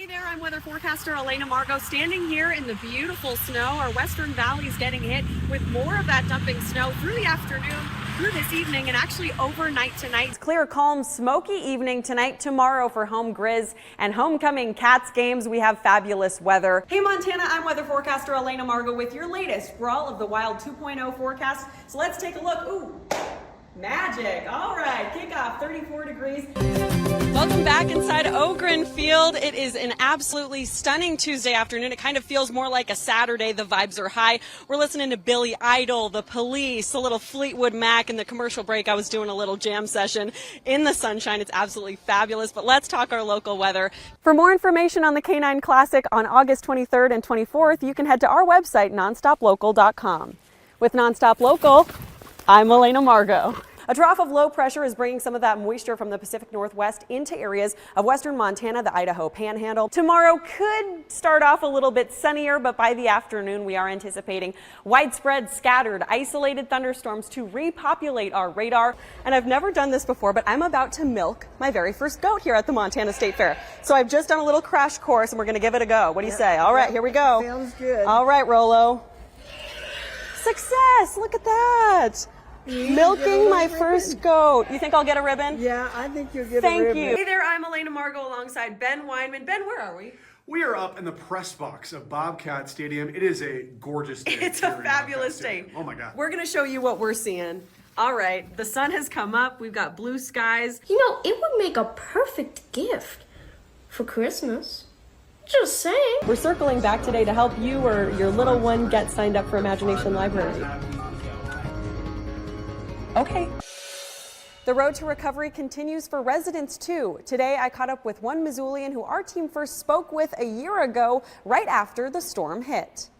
There, I'm weather forecaster Alaina Margo standing here in the beautiful snow. Our western valley is getting hit with more of that dumping snow through the afternoon, through this evening, and actually overnight tonight. It's clear, calm, smoky evening tonight. Tomorrow for home Grizz and homecoming Cats games, we have fabulous weather. Hey Montana, I'm weather forecaster Alaina Margo with your latest Brawl of the Wild 2.0 forecast. So let's take a look. Ooh, magic. All right, kickoff 34 degrees. Welcome back inside Ogren Field. It is an absolutely stunning Tuesday afternoon. It kind of feels more like a Saturday. The vibes are high. We're listening to Billy Idol, The Police, a little Fleetwood Mac. In the commercial break, I was doing a little jam session in the sunshine. It's absolutely fabulous. But let's talk our local weather. For more information on the K9 Classic on August 23rd and 24th, you can head to our website, nonstoplocal.com. With Nonstop Local, I'm Alaina Margo. A trough of low pressure is bringing some of that moisture from the Pacific Northwest into areas of western Montana, the Idaho Panhandle. Tomorrow could start off a little bit sunnier, but by the afternoon we are anticipating widespread, scattered, isolated thunderstorms to repopulate our radar. And I've never done this before, but I'm about to milk my very first goat here at the Montana State Fair. So I've just done a little crash course and we're going to give it a go. What do you say? All right, here we go. Sounds good. All right, Rolo. Success! Look at that! Milking my first goat. You think I'll get a ribbon? Yeah, I think you'll get a ribbon. Thank you. Hey there, I'm Alaina Margo alongside Ben Weinman. Ben, where are we? We are up in the press box of Bobcat Stadium. It is a gorgeous day. It's a fabulous day. Oh my God. We're going to show you what we're seeing. All right, the sun has come up. We've got blue skies. You know, it would make a perfect gift for Christmas. Just saying. We're circling back today to help you or your little one get signed up for Imagination Library. Okay. The road to recovery continues for residents too. Today I caught up with one Missoulian who our team first spoke with a year ago, right after the storm hit.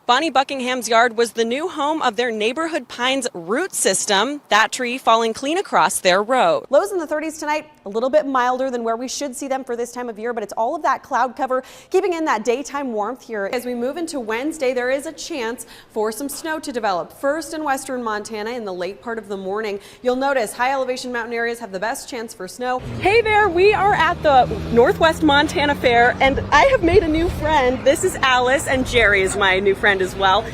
Bonnie Buckingham's yard was the new home of their Neighborhood Pines root system, that tree falling clean across their road. Lows in the 30s tonight, a little bit milder than where we should see them for this time of year, but it's all of that cloud cover keeping in that daytime warmth here. As we move into Wednesday, there is a chance for some snow to develop. First in western Montana in the late part of the morning. You'll notice high elevation mountain areas have the best chance for snow. Hey there, we are at the Northwest Montana Fair and I have made a new friend. This is Alice and Jerry is my new friend as well.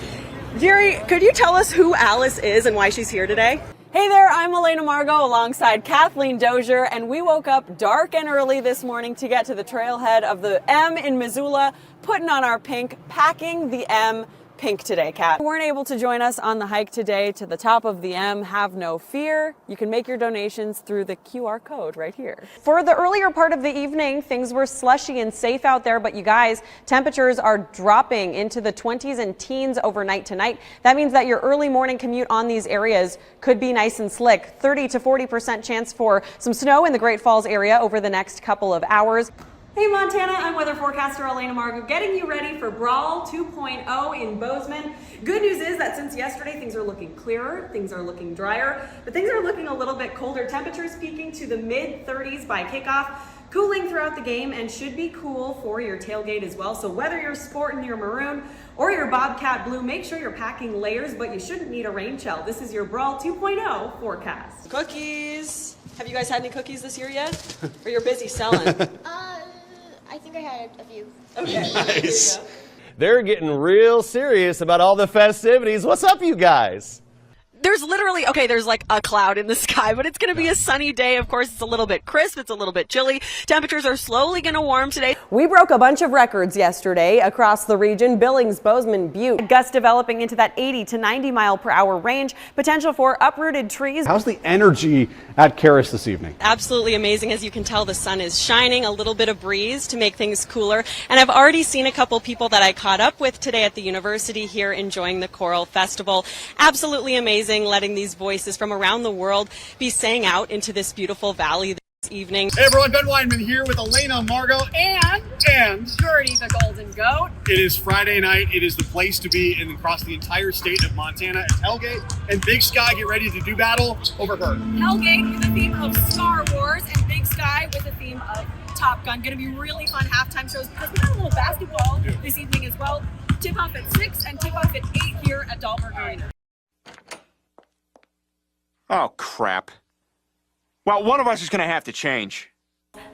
Jerry, could you tell us who Alice is and why she's here today? Hey there, I'm Alaina Margo alongside Kathleen Dozier, and we woke up dark and early this morning to get to the trailhead of the M in Missoula, putting on our pink, packing the M pink today, Kat. If you weren't able to join us on the hike today to the top of the M, have no fear. You can make your donations through the QR code right here. For the earlier part of the evening, things were slushy and safe out there, but you guys, temperatures are dropping into the 20s and teens overnight tonight. That means that your early morning commute on these areas could be nice and slick. 30 to 40% chance for some snow in the Great Falls area over the next couple of hours. Hey Montana, I'm weather forecaster Alaina Margo, getting you ready for Brawl 2.0 in Bozeman. Good news is that since yesterday, things are looking clearer, things are looking drier, but things are looking a little bit colder. Temperatures peaking to the mid-30s by kickoff, cooling throughout the game, and should be cool for your tailgate as well. So whether you're sporting your maroon or your Bobcat blue, make sure you're packing layers, but you shouldn't need a rain shell. This is your Brawl 2.0 forecast. Cookies. Have you guys had any cookies this year yet? Or you're busy selling? I think I had a few. Okay. Nice. They're getting real serious about all the festivities. What's up, you guys? There's literally, okay, there's like a cloud in the sky, but it's going to be a sunny day. Of course, it's a little bit crisp. It's a little bit chilly. Temperatures are slowly going to warm today. We broke a bunch of records yesterday across the region. Billings, Bozeman, Butte. Gusts developing into that 80 to 90 mile per hour range. Potential for uprooted trees. How's the energy at Karis this evening? Absolutely amazing. As you can tell, the sun is shining, a little bit of breeze to make things cooler. And I've already seen a couple people that I caught up with today at the university here enjoying the Choral Festival. Absolutely amazing. Letting these voices from around the world be sang out into this beautiful valley this evening. Hey everyone, Ben Weinman here with Alaina Margo and Jordy the Golden Goat. it is Friday night. It is the place to be and across the entire state of Montana. It's Hellgate and Big Sky get ready to do battle over her. Hellgate with a theme of Star Wars and Big Sky with a theme of Top Gun. Going to be really fun halftime shows because we got a little basketball this evening as well. Tip off at 6 and tip off at 8 here at Dahlberg Arena. Oh, crap. Well, one of us is going to have to change.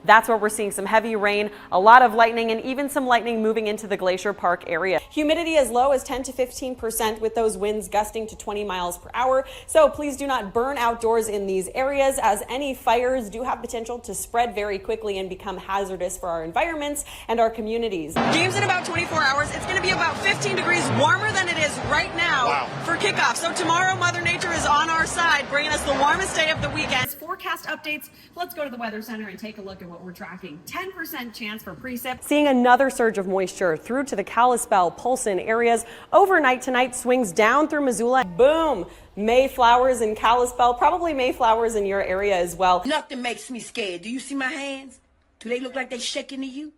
That's where we're seeing some heavy rain, a lot of lightning, and even some lightning moving into the Glacier Park area. Humidity as low as 10 to 15% with those winds gusting to 20 miles per hour. So please do not burn outdoors in these areas, as any fires do have potential to spread very quickly and become hazardous for our environments and our communities. Games in about 24 hours. It's going to be about 15 degrees warmer than it is right now for kickoff. So tomorrow, Mother Nature is on our side, bringing us the warmest day of the weekend. Forecast updates. Let's go to the Weather Center and take a look at what we're tracking. 10% chance for precip. Seeing another surge of moisture through to the Kalispell, Polson areas. Overnight tonight, swings down through Missoula. Boom! Mayflowers in Kalispell, probably mayflowers in your area as well. Nothing makes me scared. Do you see my hands? Do they look like they shaking to you?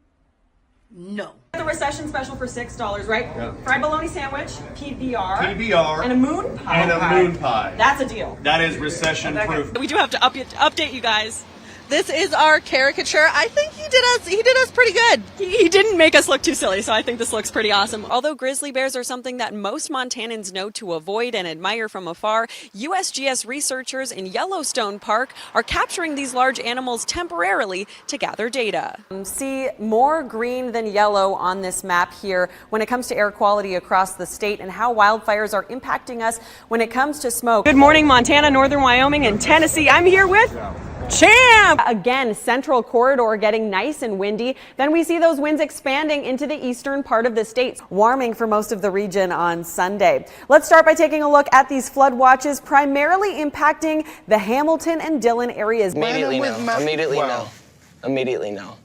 No. The recession special for $6, right? Yeah. Fried bologna sandwich, PBR. PBR. And a moon pie. And a moon pie. That's a deal. That is recession proof. We do have to update you guys. This is our caricature. I think he did us pretty good. He didn't make us look too silly, so I think this looks pretty awesome. Although grizzly bears are something that most Montanans know to avoid and admire from afar, USGS researchers in Yellowstone Park are capturing these large animals temporarily to gather data. See more green than yellow on this map here when it comes to air quality across the state and how wildfires are impacting us when it comes to smoke. Good morning, Montana, Northern Wyoming, and Tennessee. I'm here with Champ! Again, central corridor getting nice and windy. Then we see those winds expanding into the eastern part of the state, warming for most of the region on Sunday. Let's start by taking a look at these flood watches, primarily impacting the Hamilton and Dillon areas. Immediately no.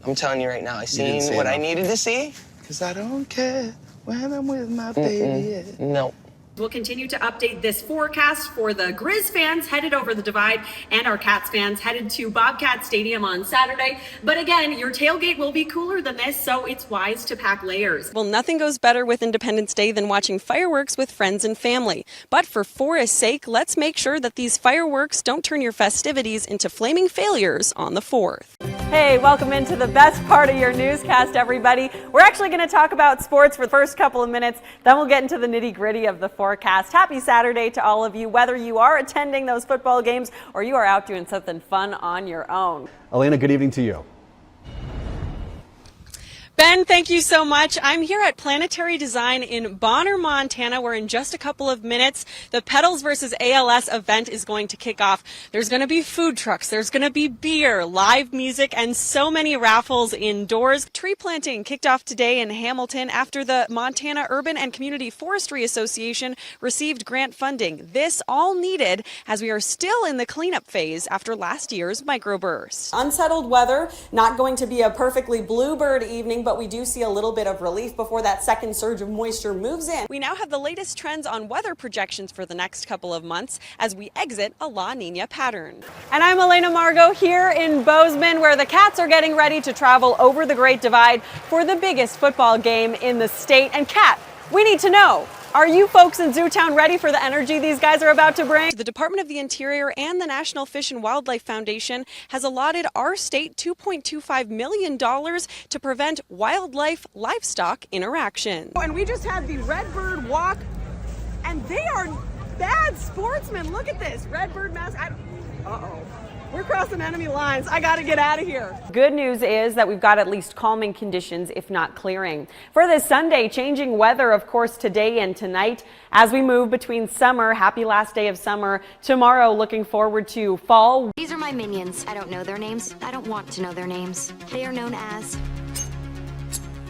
I'm telling you right now, I seen what I needed to see. Cause I don't care when I'm with my baby. No. We'll continue to update this forecast for the Grizz fans headed over the divide and our Cats fans headed to Bobcat Stadium on Saturday. But again, your tailgate will be cooler than this, so it's wise to pack layers. Well, nothing goes better with Independence Day than watching fireworks with friends and family. But for Forest's sake, let's make sure that these fireworks don't turn your festivities into flaming failures on the 4th. Hey, welcome into the best part of your newscast, everybody. We're actually going to talk about sports for the first couple of minutes, then we'll get into the nitty-gritty of the forecast. Happy Saturday to all of you, whether you are attending those football games or you are out doing something fun on your own. Alaina, good evening to you. Ben, thank you so much. I'm here at Planetary Design in Bonner, Montana, where in just a couple of minutes, the Pedals versus ALS event is going to kick off. There's going to be food trucks, there's going to be beer, live music, and so many raffles indoors. Tree planting kicked off today in Hamilton after the Montana Urban and Community Forestry Association received grant funding. This all needed as we are still in the cleanup phase after last year's microburst. Unsettled weather, not going to be a perfectly bluebird evening, but we do see a little bit of relief before that second surge of moisture moves in. We now have the latest trends on weather projections for the next couple of months as we exit a La Nina pattern. And I'm Alaina Margo here in Bozeman, where the Cats are getting ready to travel over the Great Divide for the biggest football game in the state. And Kat, we need to know, are you folks in Zootown ready for the energy these guys are about to bring? The Department of the Interior and the National Fish and Wildlife Foundation has allotted our state $2.25 million to prevent wildlife-livestock interaction. And we just had the Redbird walk, and they are bad sportsmen. Look at this, Redbird mask. Uh-oh. We're crossing enemy lines. I gotta get out of here. Good news is that we've got at least calming conditions, if not clearing. For this Sunday, changing weather, of course, today and tonight as we move between summer, happy last day of summer, tomorrow looking forward to fall. These are my minions. I don't know their names. I don't want to know their names. They are known as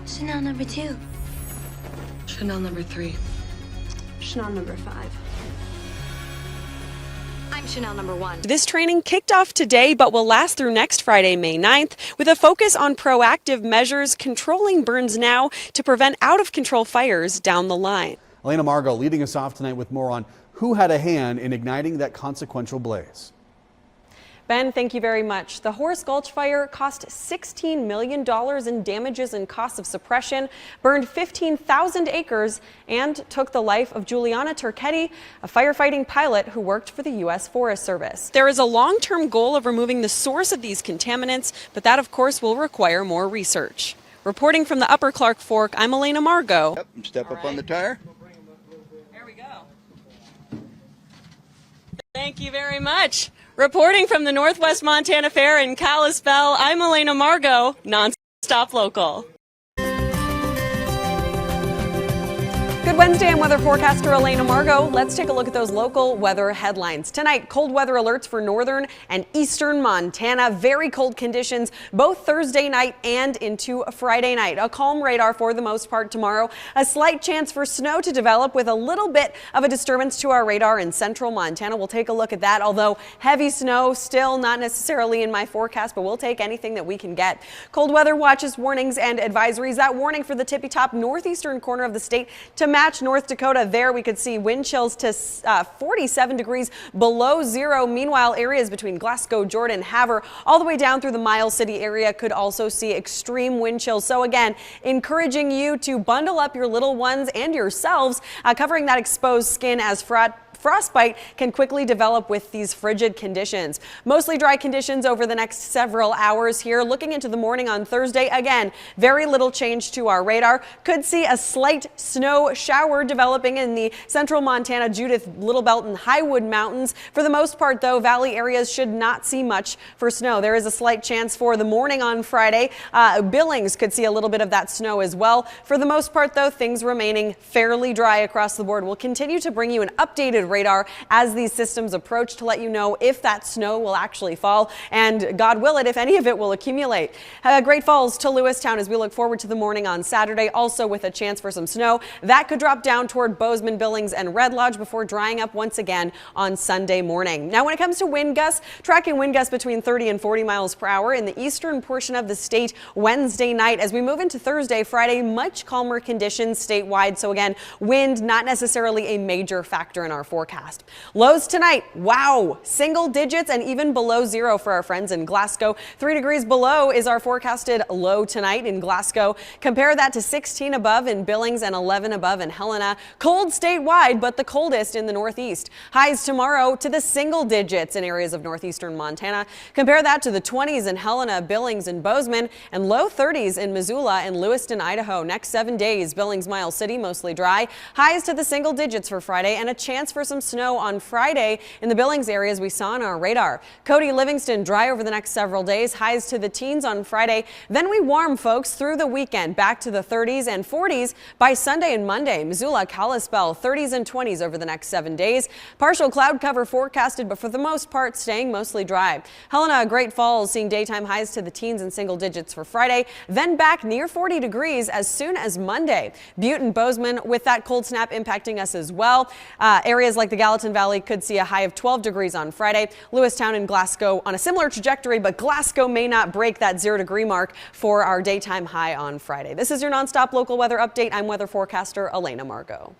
Chanel number 2. Chanel number 3. Chanel number 5. I'm Chanel number 1. This training kicked off today but will last through next Friday, May 9th, with a focus on proactive measures controlling burns now to prevent out-of-control fires down the line. Alaina Margo leading us off tonight with more on who had a hand in igniting that consequential blaze. Ben, thank you very much. The Horace Gulch fire cost $16 million in damages and costs of suppression, burned 15,000 acres, and took the life of Juliana Turchetti, a firefighting pilot who worked for the U.S. Forest Service. There is a long-term goal of removing the source of these contaminants, but that, of course, will require more research. Reporting from the Upper Clark Fork, I'm Alaina Margo. Yep, step up on the tire. There we go. Thank you very much. Reporting from the Northwest Montana Fair in Kalispell, I'm Alaina Margo, Non-Stop Local. Good Wednesday, I'm weather forecaster Alaina Margo. Let's take a look at those local weather headlines. Tonight, cold weather alerts for northern and eastern Montana. Very cold conditions both Thursday night and into Friday night. A calm radar for the most part tomorrow. A slight chance for snow to develop with a little bit of a disturbance to our radar in central Montana. We'll take a look at that, although heavy snow still not necessarily in my forecast, but we'll take anything that we can get. Cold weather watches, warnings, and advisories. That warning for the tippy-top northeastern corner of the state to match North Dakota. There we could see wind chills to 47 degrees below zero. Meanwhile, areas between Glasgow, Jordan, Havre, all the way down through the Miles City area could also see extreme wind chills. So again, encouraging you to bundle up your little ones and yourselves, covering that exposed skin as frostbite can quickly develop with these frigid conditions. Mostly dry conditions over the next several hours here. Looking into the morning on Thursday, again, very little change to our radar. Could see a slight snow shower developing in the central Montana, Judith, Little Belt, and Highwood Mountains. For the most part, though, valley areas should not see much for snow. There is a slight chance for the morning on Friday. Billings could see a little bit of that snow as well. For the most part, though, things remaining fairly dry across the board. We'll continue to bring you an updated radar as these systems approach to let you know if that snow will actually fall, and God will it, if any of it will accumulate. Great Falls to Lewistown as we look forward to the morning on Saturday, also with a chance for some snow. That could drop down toward Bozeman, Billings, and Red Lodge before drying up once again on Sunday morning. Now, when it comes to wind gusts, tracking wind gusts between 30 and 40 miles per hour in the eastern portion of the state Wednesday night. As we move into Thursday, Friday, much calmer conditions statewide. So again, wind not necessarily a major factor in our forecast. Lows tonight, wow, single digits and even below zero for our friends in Glasgow. 3 degrees below is our forecasted low tonight in Glasgow. Compare that to 16 above in Billings and 11 above in Helena. Cold statewide, but the coldest in the northeast. Highs tomorrow to the single digits in areas of northeastern Montana. Compare that to the 20s in Helena, Billings, and Bozeman, and low 30s in Missoula and Lewiston, Idaho. Next 7 days, Billings, Miles City, mostly dry. Highs to the single digits for Friday, and a chance for some snow on Friday in the Billings areas we saw on our radar. Cody, Livingston, dry over the next several days. Highs to the teens on Friday. Then we warm, folks, through the weekend. Back to the 30s and 40s by Sunday and Monday. Missoula, Kalispell, 30s and 20s over the next 7 days. Partial cloud cover forecasted, but for the most part, staying mostly dry. Helena, Great Falls, seeing daytime highs to the teens and single digits for Friday. Then back near 40 degrees as soon as Monday. Butte and Bozeman with that cold snap impacting us as well. Areas like the Gallatin Valley could see a high of 12 degrees on Friday. Lewistown and Glasgow on a similar trajectory, but Glasgow may not break that 0-degree mark for our daytime high on Friday. This is your nonstop local weather update. I'm weather forecaster Alaina Margo.